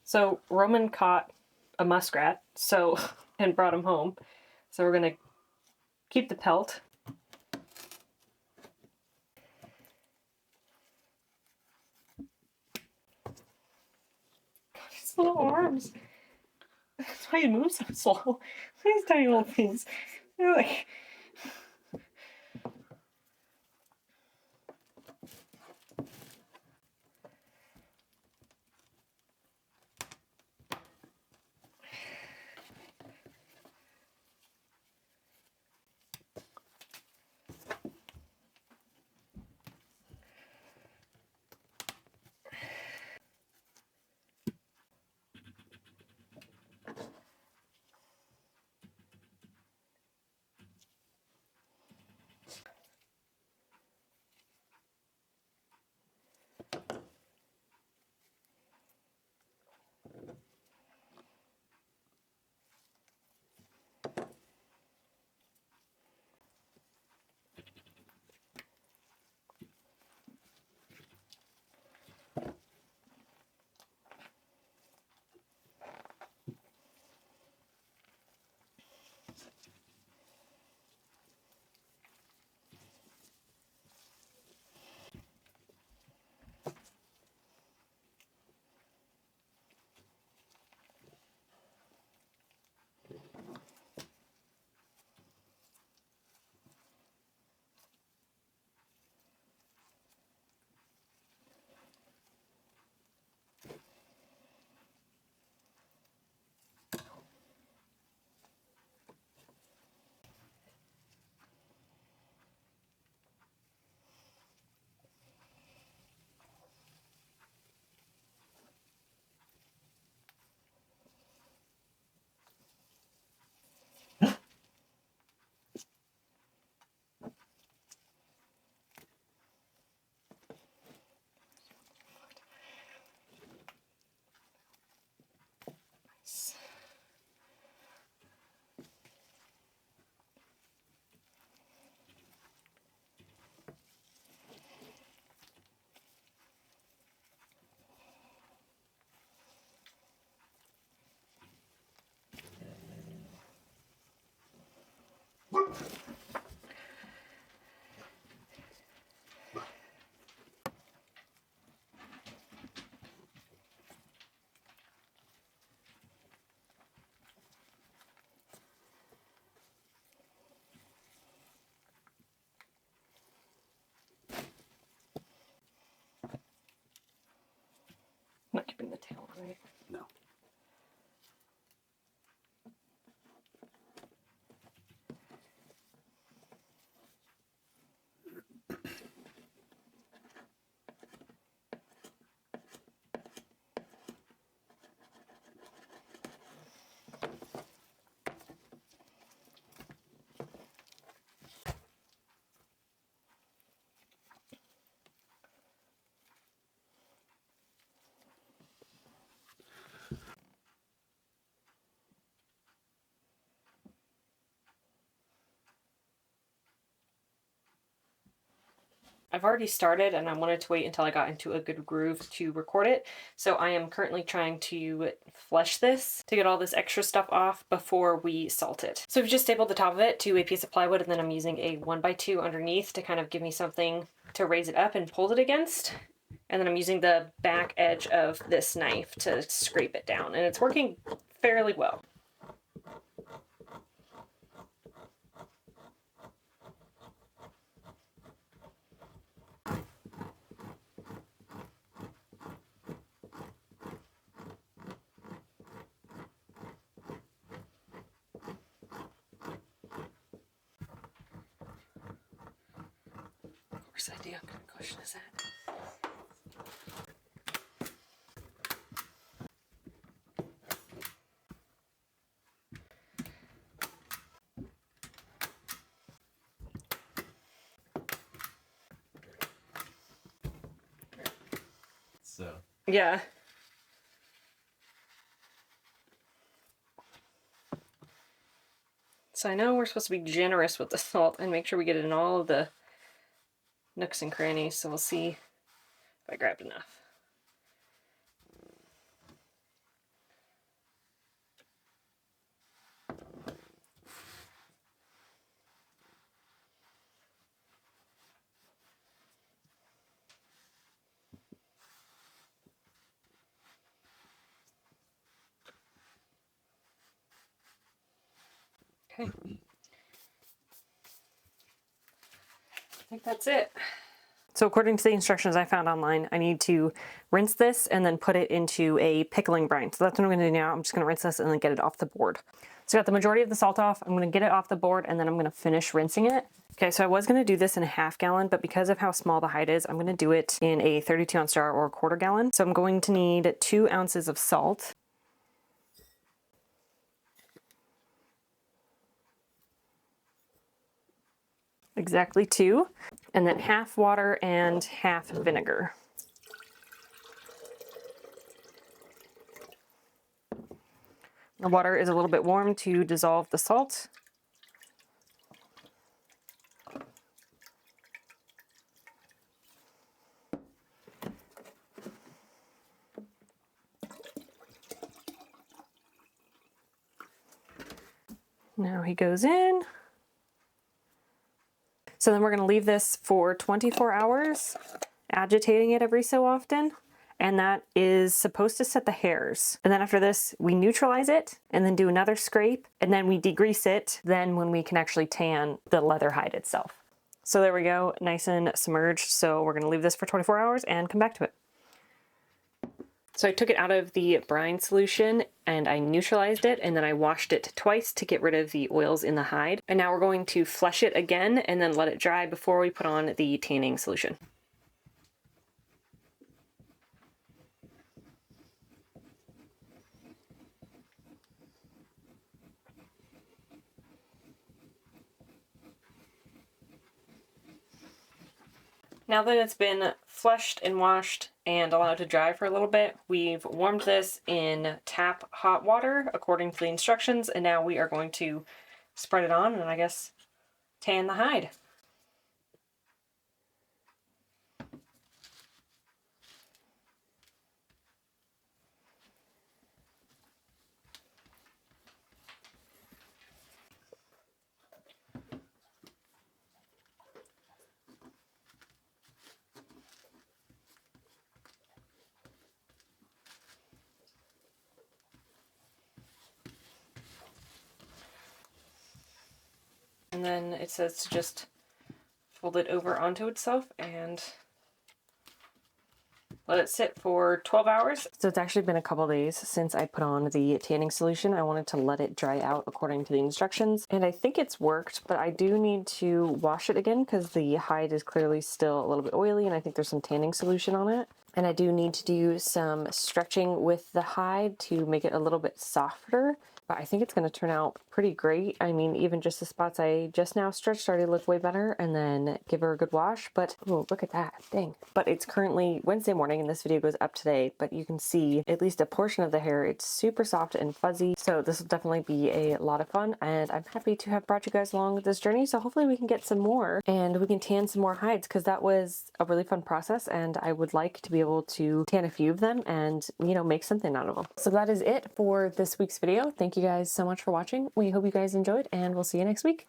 So Roman caught a muskrat, and brought him home. So we're gonna keep the pelt. God, his little arms. That's why he moves so slow. These tiny little things. They're like. I'm not keeping the tail, right? No. I've already started and I wanted to wait until I got into a good groove to record it. So I am currently trying to flesh this to get all this extra stuff off before we salt it. So I've just stapled the top of it to a piece of plywood, and then I'm using a 1x2 underneath to kind of give me something to raise it up and hold it against. And then I'm using the back edge of this knife to scrape it down, and it's working fairly well. Worst idea, what kind of question is that? So. Yeah. So I know we're supposed to be generous with the salt and make sure we get it in all of the nooks and crannies, so we'll see if I grabbed enough. Okay. I think that's it. So according to the instructions I found online, I need to rinse this and then put it into a pickling brine. So that's what I'm going to do now. I'm just going to rinse this and then get it off the board. So I got the majority of the salt off. I'm going to get it off the board and then I'm going to finish rinsing it. Okay, so I was going to do this in a half gallon, but because of how small the hide is, I'm going to do it in a 32-ounce jar or a quarter gallon. So I'm going to need 2 ounces of salt. Exactly 2. And then half water and half vinegar. The water is a little bit warm to dissolve the salt. Now he goes in. So then we're going to leave this for 24 hours, agitating it every so often. And that is supposed to set the hairs. And then after this, we neutralize it and then do another scrape and then we degrease it. Then when we can actually tan the leather hide itself. So there we go, nice and submerged. So we're going to leave this for 24 hours and come back to it. So I took it out of the brine solution and I neutralized it and then I washed it twice to get rid of the oils in the hide. And now we're going to flush it again and then let it dry before we put on the tanning solution. Now that it's been flushed and washed and allowed to dry for a little bit, we've warmed this in tap hot water according to the instructions, and now we are going to spread it on and I guess tan the hide. And then it says to just fold it over onto itself and let it sit for 12 hours. So it's actually been a couple days since I put on the tanning solution. I wanted to let it dry out according to the instructions. And I think it's worked, but I do need to wash it again because the hide is clearly still a little bit oily and I think there's some tanning solution on it. And I do need to do some stretching with the hide to make it a little bit softer. But I think it's going to turn out pretty great. I mean, even just the spots I just now stretched already look way better, and then give her a good wash. But, oh, look at that thing. But it's currently Wednesday morning and this video goes up today, but you can see at least a portion of the hair. It's super soft and fuzzy. So this will definitely be a lot of fun, and I'm happy to have brought you guys along with this journey. So hopefully we can get some more and we can tan some more hides, because that was a really fun process and I would like to be able to tan a few of them and, you know, make something out of them. So that is it for this week's video. Thank you guys so much for watching. We hope you guys enjoyed and we'll see you next week.